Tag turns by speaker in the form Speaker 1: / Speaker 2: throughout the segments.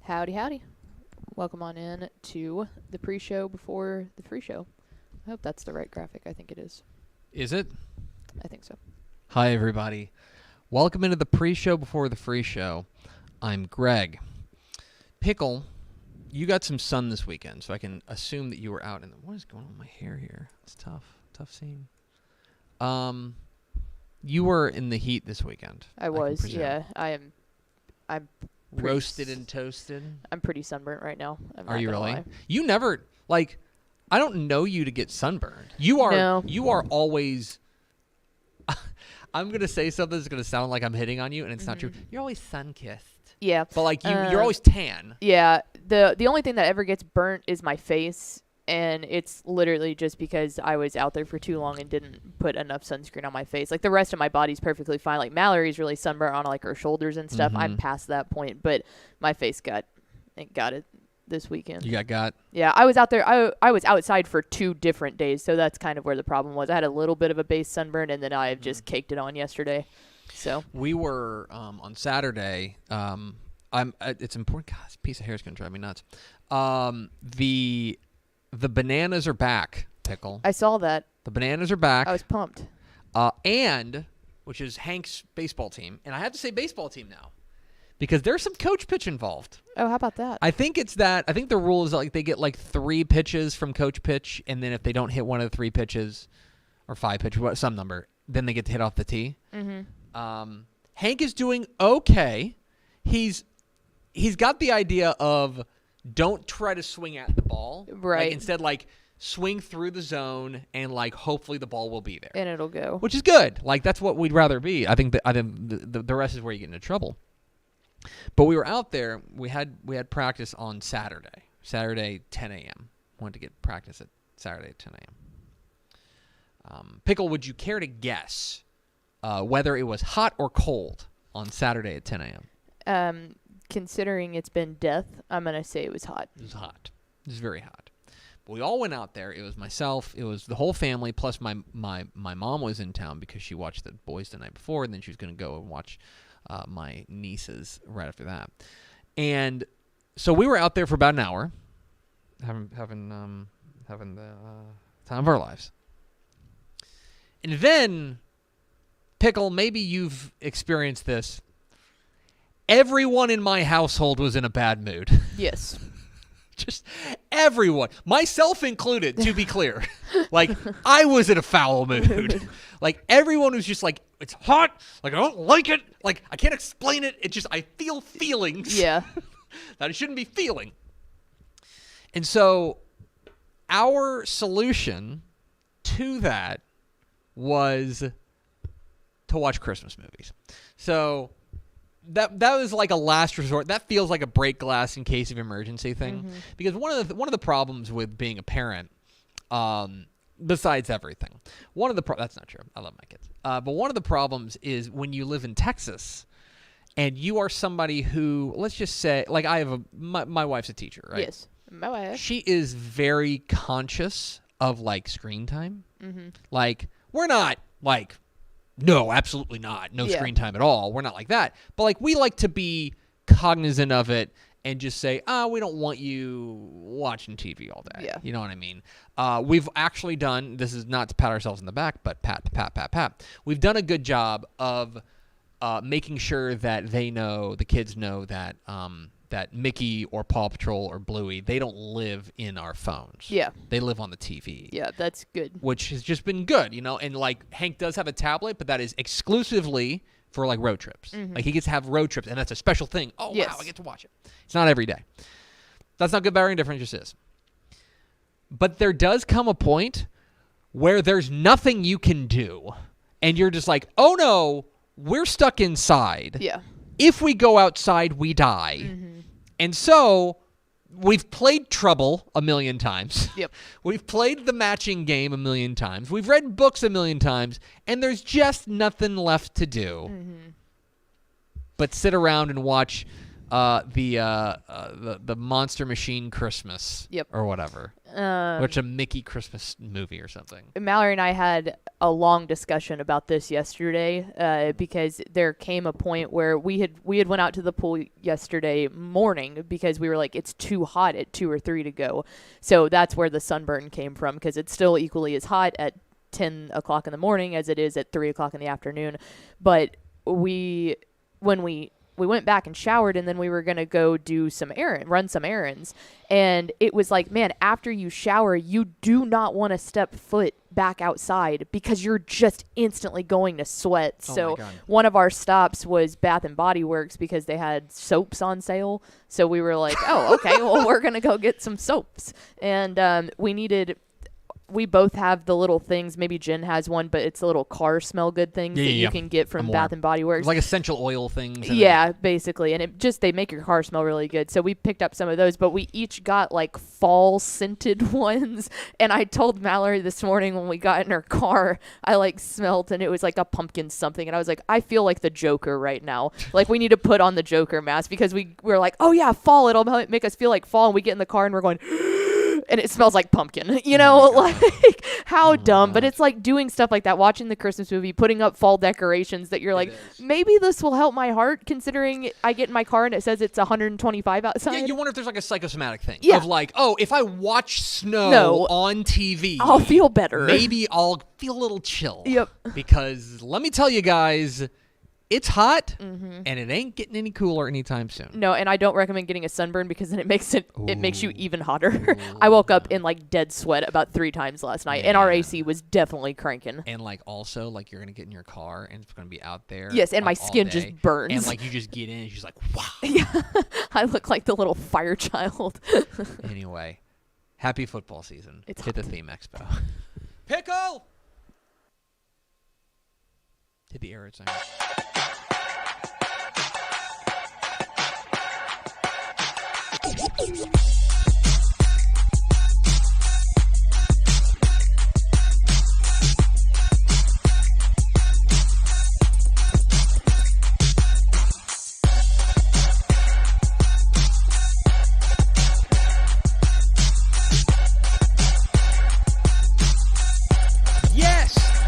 Speaker 1: Howdy, howdy. Welcome on in to the pre-show before the free show. I hope that's the right graphic. I think it is.
Speaker 2: Is it?
Speaker 1: I think so.
Speaker 2: Hi, everybody. Welcome into the pre-show before the free show. I'm Greg. Pickle, you got some sun this weekend, so I can assume that you were out. What is going on with my hair here? It's tough. Tough scene. You were in the heat this weekend.
Speaker 1: I was, yeah. I'm
Speaker 2: roasted and toasted.
Speaker 1: I'm pretty sunburnt right now.
Speaker 2: Are you really? Lie. You never, like, I don't know you to get sunburned. You are always, I'm going to say something that's going to sound like I'm hitting on you, and it's not true. You're always sun-kissed.
Speaker 1: Yeah.
Speaker 2: But, like, you're always tan.
Speaker 1: Yeah. The only thing that ever gets burnt is my face, and it's literally just because I was out there for too long and didn't put enough sunscreen on my face. Like, the rest of my body's perfectly fine. Like, Mallory's really sunburnt on, like, her shoulders and stuff. I'm past that point, but my face got it this weekend.
Speaker 2: You got?
Speaker 1: Yeah, I was out there. I was outside for 2 different days, so that's kind of where the problem was. I had a little bit of a base sunburn, and then I've just caked it on yesterday. So
Speaker 2: we were on Saturday. It's important. God, this piece of hair is going to drive me nuts. The bananas are back, Pickle.
Speaker 1: I saw that.
Speaker 2: The bananas are back.
Speaker 1: I was pumped.
Speaker 2: And which is Hank's baseball team, and I have to say baseball team now because there's some coach pitch involved.
Speaker 1: Oh, how about that?
Speaker 2: I think the rule is like they get like 3 pitches from coach pitch, and then if they don't hit one of the 3 pitches or 5 pitches, some number, then they get to hit off the tee. Mm-hmm. Hank is doing okay. He's got the idea of don't try to swing at the ball.
Speaker 1: Right.
Speaker 2: Like, instead, like, swing through the zone and, like, hopefully the ball will be there.
Speaker 1: And it'll go.
Speaker 2: Which is good. Like, that's what we'd rather be. I think the rest is where you get into trouble. But we were out there. We had practice on Saturday, 10 a.m. Wanted to get practice at Saturday at 10 a.m. Pickle, would you care to guess whether it was hot or cold on Saturday at 10 a.m.?
Speaker 1: Considering it's been death, I'm going to say it was hot.
Speaker 2: It was hot. It was very hot. But we all went out there. It was myself. It was the whole family, plus my mom was in town because she watched the boys the night before, and then she was going to go and watch my nieces right after that. And so we were out there for about an hour having the time of our lives. And then, Pickle, maybe you've experienced this. Everyone in my household was in a bad mood.
Speaker 1: Yes.
Speaker 2: Just everyone, myself included, to be clear. Like, I was in a foul mood. Like, everyone was just like, it's hot. Like, I don't like it. Like, I can't explain it. It's just, I feel feelings.
Speaker 1: Yeah.
Speaker 2: That I shouldn't be feeling. And so, our solution to that was to watch Christmas movies. So that was like a last resort. That feels like a break glass in case of emergency thing. Mm-hmm. Because one of the problems with being a parent, besides everything, that's not true. I love my kids. But one of the problems is when you live in Texas and you are somebody who, let's just say, like my wife's a teacher, right?
Speaker 1: Yes, my wife.
Speaker 2: She is very conscious of like screen time. Mm-hmm. Like, we're not like, no, absolutely not. No screen time at all. We're not like that. But, like, we like to be cognizant of it and just say, we don't want you watching TV all day.
Speaker 1: Yeah.
Speaker 2: You know what I mean? We've actually done, this is not to pat ourselves in the back, but pat. We've done a good job of making sure that the kids know that that Mickey or Paw Patrol or Bluey, they don't live in our phones.
Speaker 1: Yeah.
Speaker 2: They live on the TV.
Speaker 1: Yeah, that's good.
Speaker 2: Which has just been good, you know? And, like, Hank does have a tablet, but that is exclusively for, like, road trips. Mm-hmm. Like, he gets to have road trips, and that's a special thing. Oh, yes. Wow, I get to watch it. It's not every day. That's not good, bad, or indifferent, it just is. But there does come a point where there's nothing you can do, and you're just like, oh, no, we're stuck inside.
Speaker 1: Yeah.
Speaker 2: If we go outside, we die. Mm-hmm. And so we've played Trouble a million times.
Speaker 1: Yep.
Speaker 2: We've played the matching game a million times. We've read books a million times. And there's just nothing left to do but sit around and watch the Monster Machine Christmas.
Speaker 1: Yep.
Speaker 2: Or whatever. Which a Mickey Christmas movie or something.
Speaker 1: Mallory and I had a long discussion about this yesterday because there came a point where we had went out to the pool yesterday morning because we were like, it's too hot at 2 or 3 to go. So that's where the sunburn came from, because it's still equally as hot at 10 o'clock in the morning as it is at 3 o'clock in the afternoon. But when we went back and showered, and then we were going to go run some errands. And it was like, man, after you shower, you do not want to step foot back outside because you're just instantly going to sweat. So one of our stops was Bath and Body Works because they had soaps on sale. So we were like, oh, okay, well, we're going to go get some soaps. And we both have the little things. Maybe Jen has one, but it's a little car smell good things that you can get from Bath and Body Works.
Speaker 2: Like essential oil things.
Speaker 1: Yeah, basically. And they make your car smell really good. So we picked up some of those, but we each got like fall scented ones. And I told Mallory this morning when we got in her car, I like smelled, and it was like a pumpkin something. And I was like, I feel like the Joker right now. Like we need to put on the Joker mask because we were like, oh yeah, fall. It'll make us feel like fall. And we get in the car and we're going, and it smells like pumpkin, like how dumb. But it's like doing stuff like that, watching the Christmas movie, putting up fall decorations that you're like, maybe this will help my heart, considering I get in my car and it says it's 125 outside.
Speaker 2: Yeah, you wonder if there's like a psychosomatic thing
Speaker 1: of
Speaker 2: like, oh, if I watch snow on TV,
Speaker 1: I'll feel better.
Speaker 2: Maybe I'll feel a little chill.
Speaker 1: Yep.
Speaker 2: Because let me tell you guys, it's hot, and it ain't getting any cooler anytime soon.
Speaker 1: No, and I don't recommend getting a sunburn because then it makes you even hotter. I woke up in like dead sweat about 3 times last night, and our AC was definitely cranking.
Speaker 2: And like also like you're gonna get in your car and it's gonna be out there.
Speaker 1: Yes, and my skin just burns.
Speaker 2: And like you just get in and she's like, wow.
Speaker 1: Yeah, I look like the little fire child.
Speaker 2: Anyway, happy football season.
Speaker 1: It's
Speaker 2: hit
Speaker 1: hot.
Speaker 2: the theme expo. Pickle. Hit the air sign.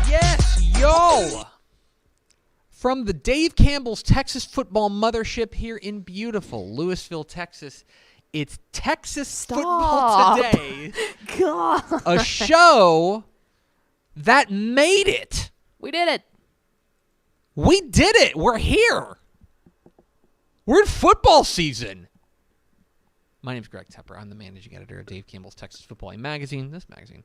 Speaker 2: Yes, yo! From the Dave Campbell's Texas Football Mothership here in beautiful Lewisville, Texas, it's Texas Football Today.
Speaker 1: God.
Speaker 2: A show that made it.
Speaker 1: We did it.
Speaker 2: We did it. We're here. We're in football season. My name's Greg Tepper. I'm the managing editor of Dave Campbell's Texas Football, a magazine. This magazine.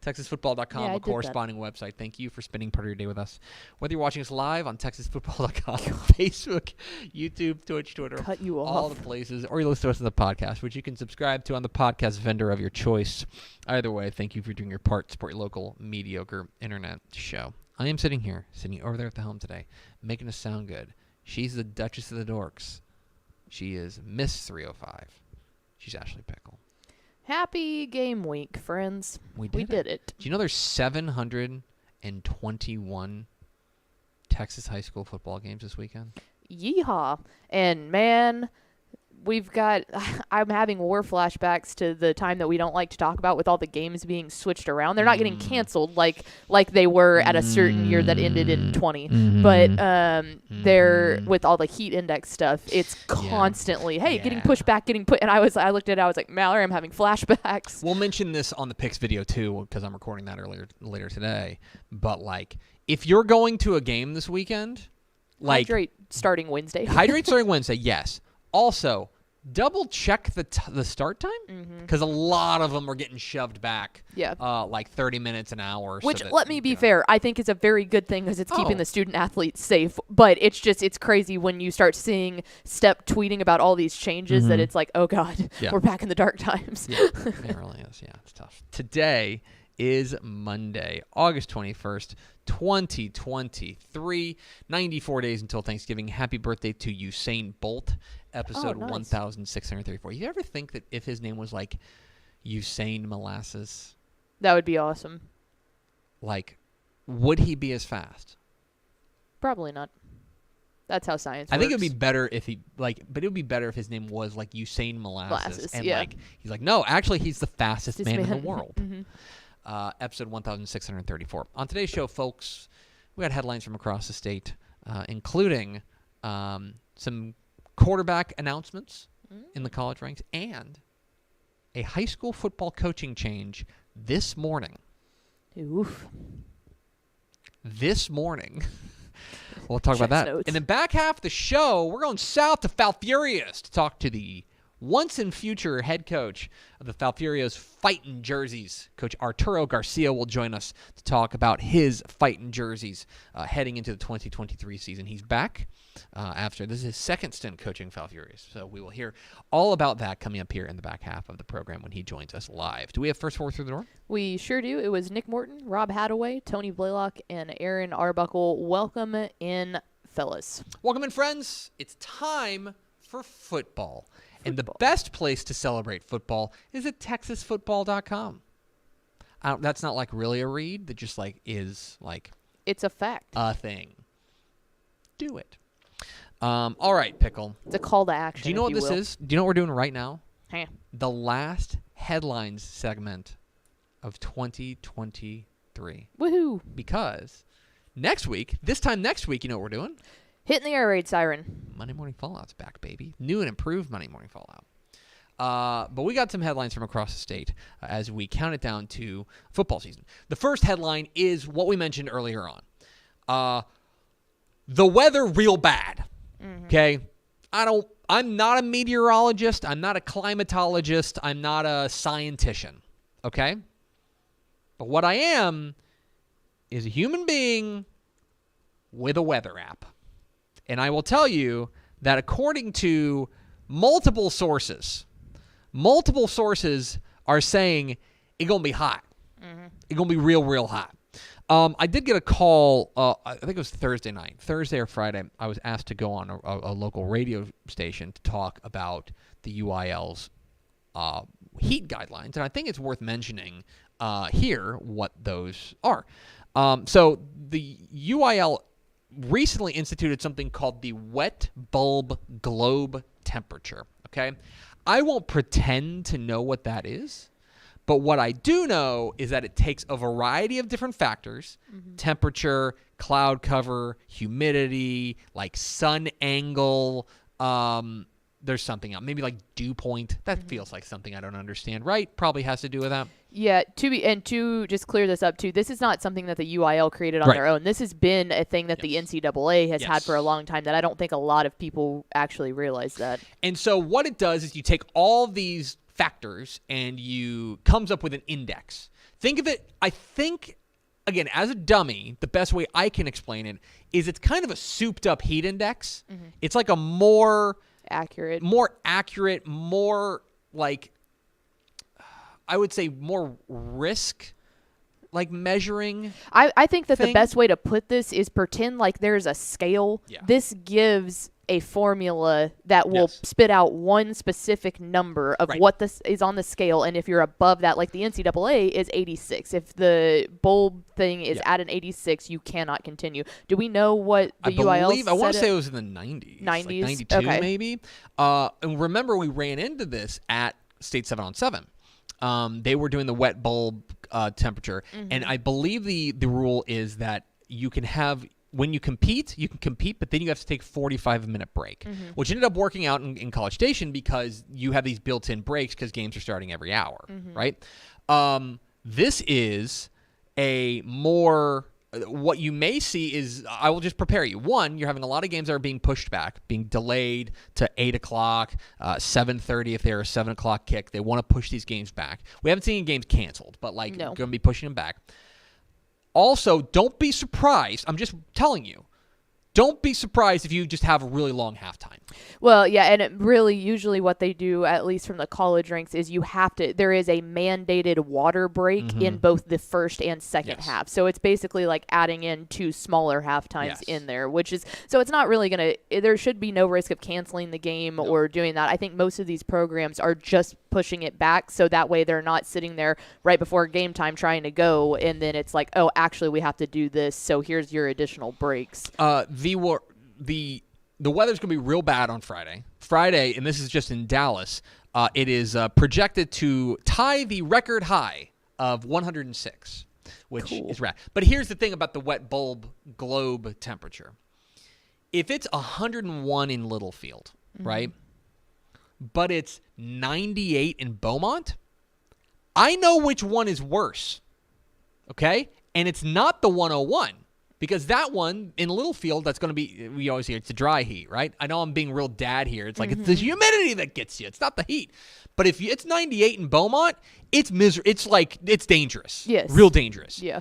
Speaker 2: TexasFootball.com,
Speaker 1: yeah,
Speaker 2: a corresponding website. Thank you for spending part of your day with us. Whether you're watching us live on TexasFootball.com, Facebook, YouTube, Twitch, Twitter,
Speaker 1: cut you off.
Speaker 2: all the places, or you listen to us on the podcast, which you can subscribe to on the podcast vendor of your choice. Either way, thank you for doing your part to support your local mediocre internet show. I am sitting over there at the helm today, making us sound good. She's the Duchess of the Dorks. She is Miss 305. She's Ashley Pickle.
Speaker 1: Happy game week, friends.
Speaker 2: We did it. Do you know there's 721 Texas high school football games this weekend?
Speaker 1: Yeehaw. And man, I'm having war flashbacks to the time that we don't like to talk about with all the games being switched around. They're not getting canceled like they were at a certain year that ended in 20. But they're with all the heat index stuff. It's constantly, getting pushed back, and I looked at it, I was like, Mallory, I'm having flashbacks.
Speaker 2: We'll mention this on the picks video too, because I'm recording that later today. But like, if you're going to a game this weekend, like
Speaker 1: hydrate starting Wednesday.
Speaker 2: Yes. Also, double check the start time, because a lot of them are getting shoved back.
Speaker 1: Yeah.
Speaker 2: Like 30 minutes an hour.
Speaker 1: Which, let me be fair, I think is a very good thing because it's keeping the student athletes safe. But it's crazy when you start seeing Step tweeting about all these changes that it's like, oh God, we're back in the dark times.
Speaker 2: Yeah, it really is. Yeah, it's tough. Today is Monday, August 21st, 2023. 94 days until Thanksgiving. Happy birthday to Usain Bolt. Episode 1634. You ever think that if his name was like Usain Molasses,
Speaker 1: that would be awesome?
Speaker 2: Like, would he be as fast?
Speaker 1: Probably not. That's how science
Speaker 2: I
Speaker 1: works.
Speaker 2: think it would be better if but it would be better if his name was like Usain Molasses. And
Speaker 1: yeah.
Speaker 2: he's like, no, actually he's the fastest man in the world.
Speaker 1: Mm-hmm.
Speaker 2: Episode 1634. On today's show, folks, we got headlines from across the state, including some quarterback announcements in the college ranks and a high school football coaching change this morning.
Speaker 1: Oof.
Speaker 2: This morning. We'll talk about that.
Speaker 1: Notes.
Speaker 2: In the back half of the show, we're going south to Falfurrias to talk to the once and future head coach of the Falfurrias Fightin' Jerseys. Coach Arturo Garcia will join us to talk about his Fightin' Jerseys heading into the 2023 season. He's back after this is his second stint coaching Falfurrias. So we will hear all about that coming up here in the back half of the program when he joins us live. Do we have first four through the door?
Speaker 1: We sure do. It was Nick Morton, Rob Hadaway, Tony Blaylock, and Aaron Arbuckle. Welcome in, fellas.
Speaker 2: Welcome in, friends. It's time for football. And the best place to celebrate football is at TexasFootball.com. That's not like really a read. That just like is like
Speaker 1: it's a fact.
Speaker 2: A thing. Do it. All right, Pickle.
Speaker 1: It's a call to action.
Speaker 2: Do you know what this is? Do you know what we're doing right now?
Speaker 1: Hey.
Speaker 2: The last headlines segment of 2023.
Speaker 1: Woohoo!
Speaker 2: Because this time next week, you know what we're doing?
Speaker 1: Hitting the air raid siren.
Speaker 2: Monday Morning Fallout's back, baby. New and improved Monday Morning Fallout. But we got some headlines from across the state as we count it down to football season. The first headline is what we mentioned earlier on. The weather real bad. Okay? I'm not a meteorologist. I'm not a climatologist. I'm not a scientician. Okay? But what I am is a human being with a weather app. And I will tell you that according to multiple sources are saying it's going to be hot. It's going to be real, real hot. I did get a call, I think it was Thursday or Friday. I was asked to go on a local radio station to talk about the UIL's heat guidelines. And I think it's worth mentioning here what those are. So the UIL recently instituted something called the wet bulb globe temperature, okay? I won't pretend to know what that is, but what I do know is that it takes a variety of different factors, temperature, cloud cover, humidity, like sun angle, there's something else, maybe like dew point. That feels like something I don't understand, right? Probably has to do with that.
Speaker 1: Yeah, to just clear this up too, this is not something that the UIL created on their own. This has been a thing that the NCAA has had for a long time that I don't think a lot of people actually realize that. And
Speaker 2: so what it does is you take all these factors and you comes up with an index. Think of it, I think, again, as a dummy, the best way I can explain it is it's kind of a souped up heat index. It's like a more accurate, more like, I would say more risk, like measuring.
Speaker 1: I think that the best way to put this is pretend like there's a scale.
Speaker 2: Yeah.
Speaker 1: This gives a formula that will spit out one specific number of what this is on the scale. And if you're above that, like the NCAA is 86. If the bulb thing is at an 86, you cannot continue. Do we know what the UIL said?
Speaker 2: I want to say it was in the 90s.
Speaker 1: 90s?
Speaker 2: Like 92 maybe. And remember we ran into this at State 7 on 7. They were doing the wet bulb temperature. And I believe the rule is that you can have, when you can compete, but then you have to take a 45-minute break, which ended up working out in College Station because you have these built-in breaks because games are starting every hour, right? This is a more, what you may see is, I will just prepare you. One, you're having a lot of games that are being pushed back, being delayed to 8 o'clock, 7:30 if they're a 7 o'clock kick. They want to push these games back. We haven't seen any games canceled, but like going to be pushing them back. Also, don't be surprised. I'm just telling you. Don't be surprised if you just have a really long halftime.
Speaker 1: Well, yeah, and it really usually what they do, at least from the college ranks, is there is a mandated water break in both the first and second half. So it's basically like adding in two smaller halftimes in there, so it's not really going to, there should be no risk of canceling the game or doing that. I think most of these programs are just pushing it back so that way they're not sitting there right before game time trying to go, and then it's like, oh, actually we have to do this, so here's your additional breaks.
Speaker 2: The the weather's going to be real bad on Friday. Friday, and this is just in Dallas, it is projected to tie the record high of 106, which is rad. But here's the thing about the wet bulb globe temperature. If it's 101 in Littlefield, right, but it's 98 in Beaumont, I know which one is worse, okay? And it's not the 101. Because that one in Littlefield, that's going to be, we always hear it's a dry heat, right? I know I'm being real dad here. It's like it's the humidity that gets you. It's not the heat. But if it's 98 in Beaumont, it's it's dangerous.
Speaker 1: Yes.
Speaker 2: Real dangerous.
Speaker 1: Yeah.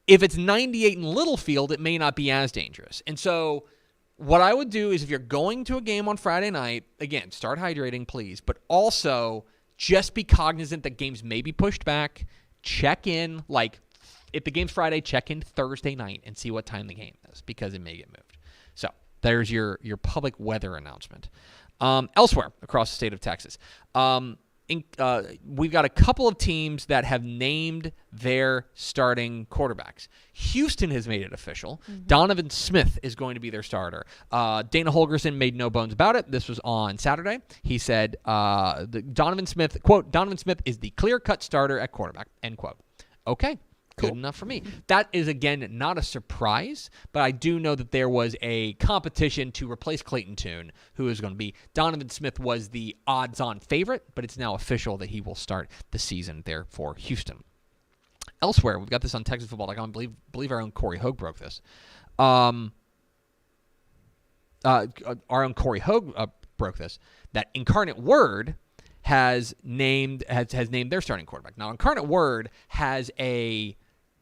Speaker 2: If it's 98 in Littlefield, it may not be as dangerous. And so what I would do is if you're going to a game on Friday night, again, start hydrating, please. But also just be cognizant that games may be pushed back. Check in, if the game's Friday, check in Thursday night and see what time the game is because it may get moved. So there's your public weather announcement. Elsewhere across the state of Texas, we've got a couple of teams that have named their starting quarterbacks. Houston has made it official. Donovan Smith is going to be their starter. Dana Holgorsen made no bones about it. This was on Saturday. He said, Donovan Smith, quote, Donovan Smith is the clear-cut starter at quarterback, end quote. Okay. Good enough for me. That is, again, not a surprise, but I do know that there was a competition to replace Clayton Tune, who is going to be. Donovan Smith was the odds-on favorite, but it's now official that he will start the season there for Houston. Elsewhere, we've got this on TexasFootball.com. I believe our own Corey Hogue broke this. Our own Corey Hogue broke this, that Incarnate Word has named their starting quarterback. Now, Incarnate Word has a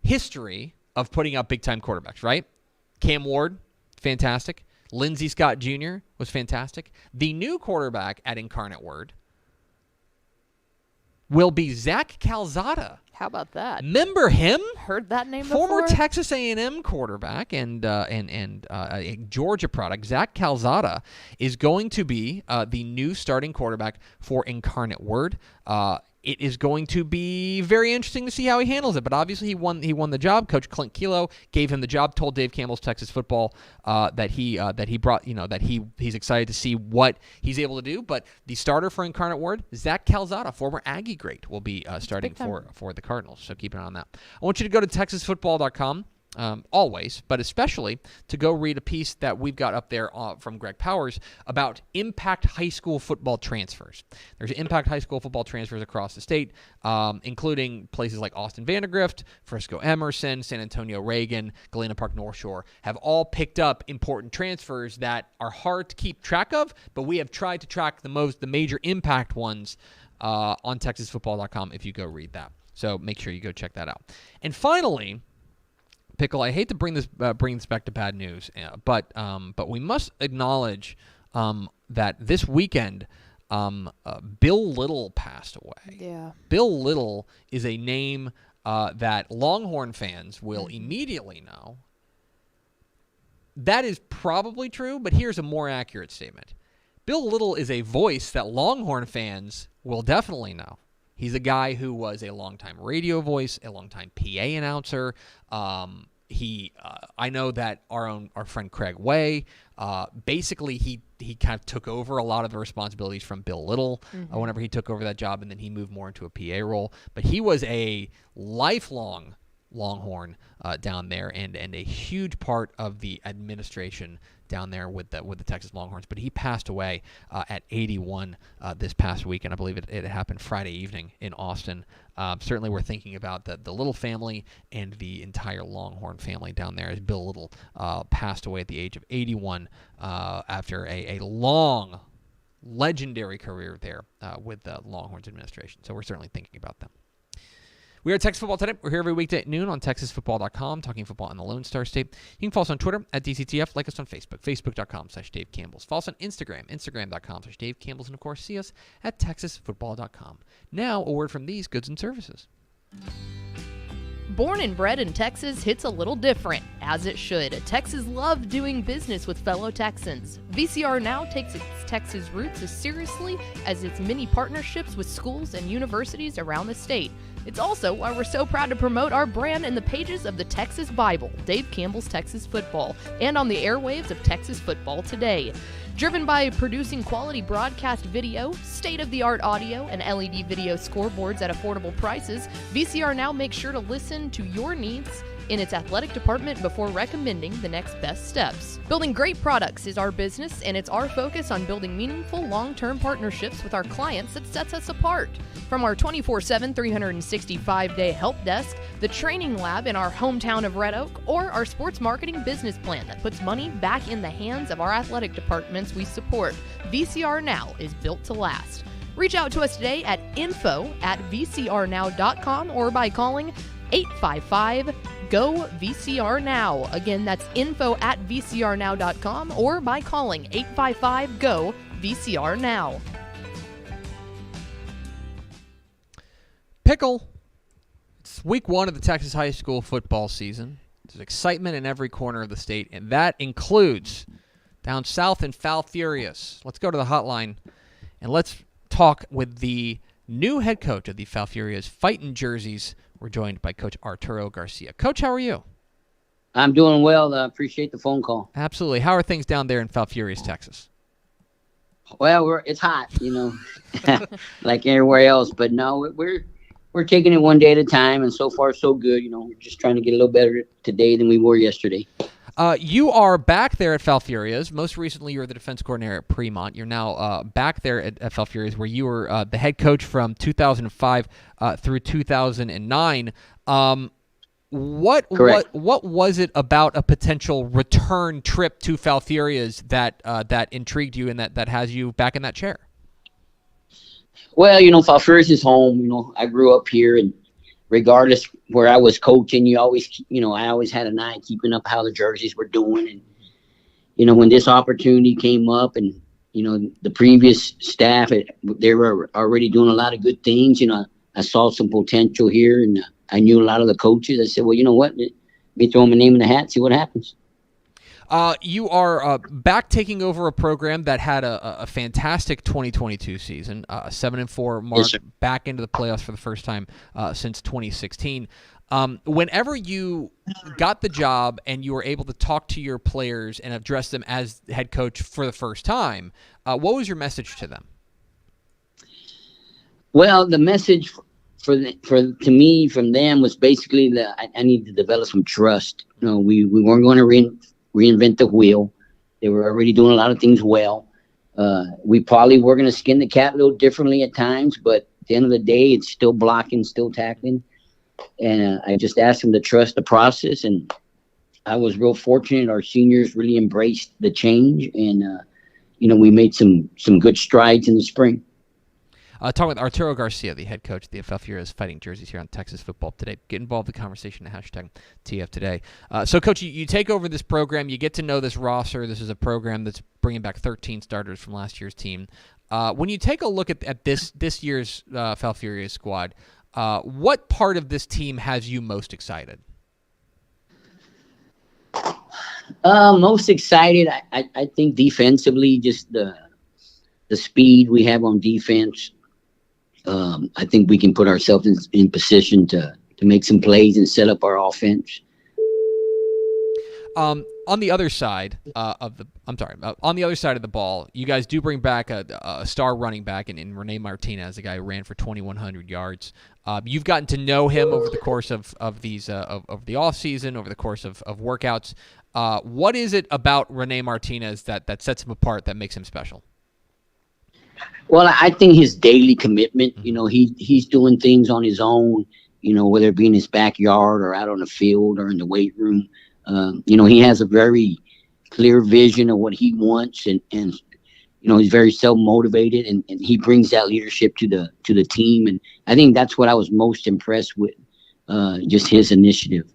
Speaker 2: history of putting out big-time quarterbacks, right? Cam Ward, fantastic. Lindsey Scott Jr. was fantastic. The new quarterback at Incarnate Word will be Zach Calzada.
Speaker 1: How about that?
Speaker 2: Remember him?
Speaker 1: Heard that name before?
Speaker 2: Former Texas A&M quarterback and a Georgia product. Zach Calzada is going to be the new starting quarterback for Incarnate Word. It is going to be very interesting to see how he handles it. But obviously, he won the job. Coach Clint Kelo gave him the job. Told Dave Campbell's Texas Football that he's excited to see what he's able to do. But the starter for Incarnate Word, Zach Calzada, former Aggie great, will be starting for the Cardinals. So keep an eye on that. I want you to go to TexasFootball.com. Always, but especially to go read a piece that we've got up there from Greg Powers about impact high school football transfers. There's impact high school football transfers across the state, including places like Austin Vandergrift, Frisco Emerson, San Antonio Reagan, Galena Park North Shore, have all picked up important transfers that are hard to keep track of, but we have tried to track the major impact ones on TexasFootball.com if you go read that. So make sure you go check that out. And finally, Pickle, I hate to bring this back to bad news, but we must acknowledge that this weekend, Bill Little passed away.
Speaker 1: Yeah.
Speaker 2: Bill Little is a name that Longhorn fans will immediately know. That is probably true, but here's a more accurate statement. Bill Little is a voice that Longhorn fans will definitely know. He's a guy who was a longtime radio voice, a longtime PA announcer. I know that our friend Craig Way, basically he kind of took over a lot of the responsibilities from Bill Little whenever he took over that job, and then he moved more into a PA role. But he was a lifelong Longhorn down there, and a huge part of the administration down there with the Texas Longhorns. But he passed away at 81 this past week, and I believe it happened Friday evening in Austin. Certainly we're thinking about the Little family and the entire Longhorn family down there as Bill Little passed away at the age of 81 after a long, legendary career there with the Longhorns administration. So we're certainly thinking about them. We are Texas Football Today. We're here every weekday at noon on TexasFootball.com, talking football in the Lone Star State. You can follow us on Twitter at DCTF, like us on Facebook, Facebook.com/Dave Campbell's. Follow us on Instagram, Instagram.com/Dave Campbell's, and of course, see us at TexasFootball.com. Now, a word from these goods and services.
Speaker 1: Born and bred in Texas hits a little different, as it should. Texans love doing business with fellow Texans. VCR now takes its Texas roots as seriously as its many partnerships with schools and universities around the state.
Speaker 3: It's also why we're so proud to promote our brand in the pages of the Texas Bible, Dave Campbell's Texas Football, and on the airwaves of Texas Football Today. Driven by producing quality broadcast video, state-of-the-art audio, and LED video scoreboards at affordable prices, VCR Now makes sure to listen to your needs in its athletic department before recommending the next best steps. Building great products is our business, and it's our focus on building meaningful, long-term partnerships with our clients that sets us apart. From our 24/7, 365-day help desk, the training lab in our hometown of Red Oak, or our sports marketing business plan that puts money back in the hands of our athletic departments we support, VCR Now is built to last. Reach out to us today at info@vcrnow.com or by calling 855-GO-VCR-NOW. Again, that's info@vcrnow.com or by calling 855-GO-VCR-NOW.
Speaker 2: Pickle. It's week 1 of the Texas high school football season. There's excitement in every corner of the state, and that includes down south in Falfurrias. Let's go to the hotline, and let's talk with the new head coach of the Falfurrias Fightin' Jerseys. We're joined by Coach Arturo Garcia. Coach, how are you?
Speaker 4: I'm doing well. Appreciate the phone call.
Speaker 2: Absolutely. How are things down there in Falfurrias, Texas?
Speaker 4: Well, it's hot, like everywhere else. But no, we're taking it one day at a time, and so far so good. We're just trying to get a little better today than we were yesterday.
Speaker 2: You are back there at Falfurrias. Most recently, you were the defense coordinator at Fremont. You're now back there at Falfurrias, where you were the head coach from 2005 through 2009. What was it about a potential return trip to Falfurrias that intrigued you and that has you back in that chair?
Speaker 4: Well, Falfurrias is home. I grew up here, and regardless where I was coaching, I always had an eye keeping up how the jerseys were doing. And, when this opportunity came up and, the previous staff, they were already doing a lot of good things. I saw some potential here, and I knew a lot of the coaches. I said, well, you know what? Let me throw my name in the hat, see what happens.
Speaker 2: You are back taking over a program that had a fantastic 2022 season, a 7-4 mark,
Speaker 4: Yes,
Speaker 2: back into the playoffs for the first time since 2016. Whenever you got the job and you were able to talk to your players and address them as head coach for the first time, what was your message to them?
Speaker 4: Well, the message to me from them was basically that I need to develop some trust. We weren't going to reinvent the wheel. They were already doing a lot of things well. We probably were going to skin the cat a little differently at times, but at the end of the day, it's still blocking, still tackling. And I just asked them to trust the process, and I was real fortunate. Our seniors really embraced the change, and we made some good strides in the spring.
Speaker 2: Talking with Arturo Garcia, the head coach of the Falfurrias Fighting Jerseys here on Texas Football Today. Get involved in the conversation at #TF Today. So, Coach, you take over this program. You get to know this roster. This is a program that's bringing back 13 starters from last year's team. When you take a look at this year's Falfurrias squad, what part of this team has you most excited?
Speaker 4: Most excited, I think defensively, just the speed we have on defense. I think we can put ourselves in position to make some plays and set up our offense.
Speaker 2: On the other side of the ball, you guys do bring back a star running back in Rene Martinez, a guy who ran for 2,100 yards. You've gotten to know him over the course of the off season, over the course of workouts. What is it about Rene Martinez that sets him apart, that makes him special?
Speaker 4: Well, I think his daily commitment, he's doing things on his own, whether it be in his backyard or out on the field or in the weight room. He has a very clear vision of what he wants, and he's very self-motivated, and he brings that leadership to the team. And I think that's what I was most impressed with, just his initiative.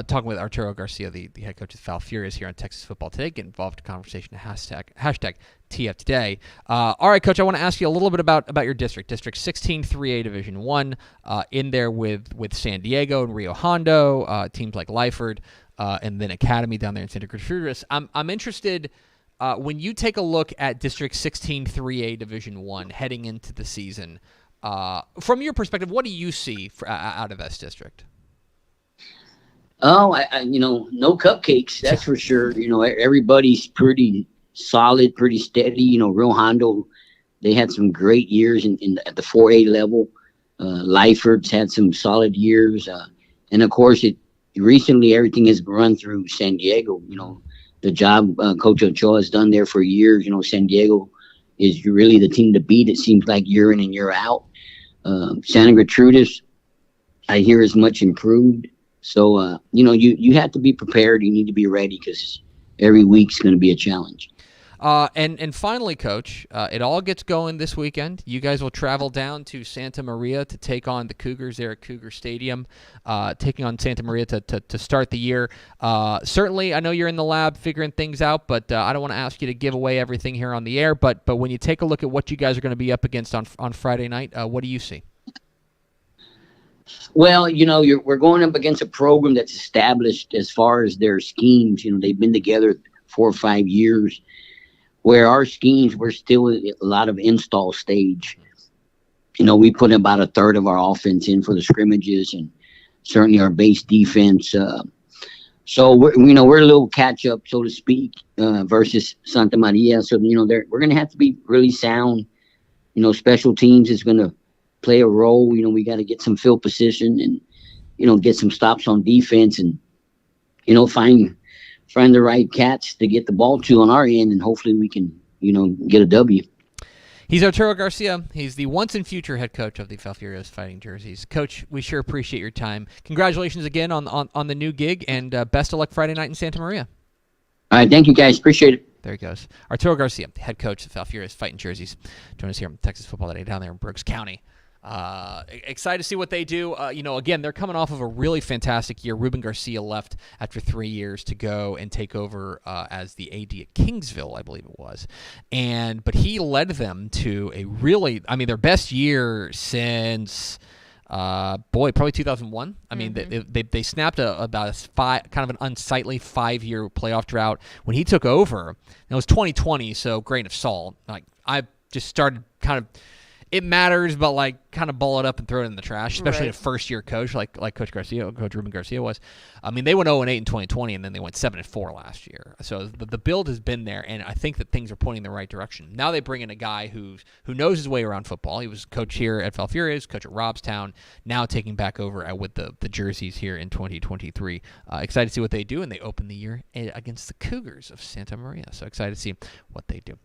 Speaker 2: Talking with Arturo Garcia, the head coach of Falfurrias here on Texas Football Today. Get involved in conversation at #TF Today. All right, Coach, I want to ask you a little bit about your district. District 16 3A Division 1, in there with San Diego and Rio Hondo, teams like Lyford, and then Academy down there in Santa Cruz Futurists. I'm interested, when you take a look at District 16 3A Division 1 heading into the season, From your perspective, what do you see out of this district?
Speaker 4: Oh, no cupcakes, that's for sure. Everybody's pretty solid, pretty steady. Real Hondo, they had some great years at the 4A level. Lyford's had some solid years. And of course, recently everything has run through San Diego. The job Coach Ochoa has done there for years. San Diego is really the team to beat, it seems like, year in and year out. Santa Gertrudis, I hear, is much improved. So, you have to be prepared. You need to be ready because every week's going to be a challenge.
Speaker 2: And finally, Coach, it all gets going this weekend. You guys will travel down to Santa Maria to take on the Cougars there at Cougar Stadium, taking on Santa Maria to start the year. Certainly, I know you're in the lab figuring things out, but I don't want to ask you to give away everything here on the air. But when you take a look at what you guys are going to be up against on Friday night, what do you see?
Speaker 4: Well, we're going up against a program that's established as far as their schemes. They've been together 4 or 5 years, where our schemes, we're still a lot of install stage. We put about a third of our offense in for the scrimmages and certainly our base defense. So we're a little catch up, so to speak, versus Santa Maria. So, we're going to have to be really sound. Special teams is going to play a role. We got to get some field position and, get some stops on defense and, find the right cats to get the ball to on our end, and hopefully we can, get a W.
Speaker 2: He's Arturo Garcia. He's the once and future head coach of the Falfurrias Fighting Jerseys. Coach, we sure appreciate your time. Congratulations again on the new gig, and best of luck Friday night in Santa Maria.
Speaker 4: All right, thank you guys. Appreciate it.
Speaker 2: There he goes. Arturo Garcia, head coach of the Falfurrias Fighting Jerseys. Join us here on Texas Football Today down there in Brooks County. Excited to see what they do. Again, they're coming off of a really fantastic year. Ruben Garcia left after 3 years to go and take over as the AD at Kingsville, I believe it was. But he led them to their best year since probably 2001. I mean, they snapped about kind of an unsightly 5-year playoff drought when he took over. It was 2020, so grain of salt. I just started kind of. It matters, but kind of ball it up and throw it in the trash, especially
Speaker 1: Right.
Speaker 2: a first-year coach like Coach Ruben Garcia was. I mean, they went 0-8 in 2020, and then they went 7-4 last year. So the build has been there, and I think that things are pointing in the right direction. Now they bring in a guy who knows his way around football. He was coach here at Falfurrias, coach at Robstown, now taking back over with the Jerseys here in 2023. Excited to see what they do, and they open the year against the Cougars of Santa Maria. So excited to see what they do.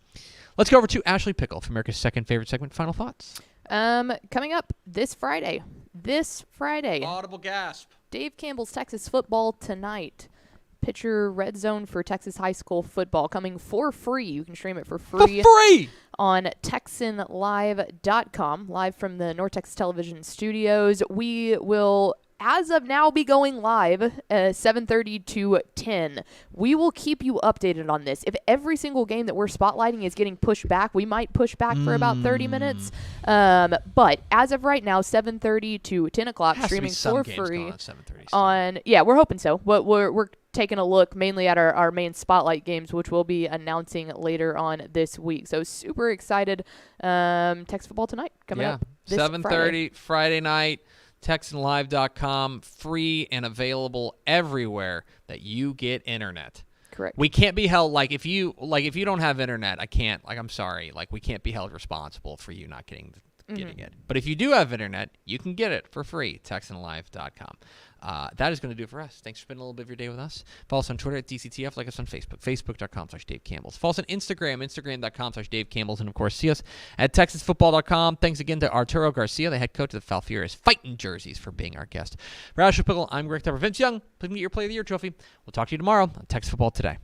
Speaker 2: Let's go over to Ashley Pickle for America's second favorite segment. Final thoughts.
Speaker 1: Coming up this Friday.
Speaker 2: Audible gasp.
Speaker 1: Dave Campbell's Texas Football Tonight. Picture Red Zone for Texas high school football coming for free. You can stream it for free. On TexanLive.com, live from the North Texas Television Studios. We will, as of now, be going live 7:30 to 10. We will keep you updated on this. If every single game that we're spotlighting is getting pushed back, we might push back for about 30 minutes. But as of right now, 7:30 to 10 o'clock, streaming for free. We're hoping so. But we're taking a look mainly at our main spotlight games, which we'll be announcing later on this week. So super excited. Texas Football Tonight coming up this
Speaker 2: 7:30 Friday night. TexanLive.com, free and available everywhere that you get internet.
Speaker 1: Correct.
Speaker 2: We can't be held if you don't have internet, I'm sorry, we can't be held responsible for you not getting it. But if you do have internet, you can get it for free. TexanLive.com. That is going to do it for us. Thanks for spending a little bit of your day with us. Follow us on Twitter at DCTF. Like us on Facebook, Facebook.com/Dave Campbell's. Follow us on Instagram, Instagram.com/Dave Campbell's. And, of course, see us at TexasFootball.com. Thanks again to Arturo Garcia, the head coach of the Falfurrias Fighting Jerseys, for being our guest. For Ashley Pickle, I'm Greg Tepper. Vince Young, please get your Play of the Year trophy. We'll talk to you tomorrow on Texas Football Today.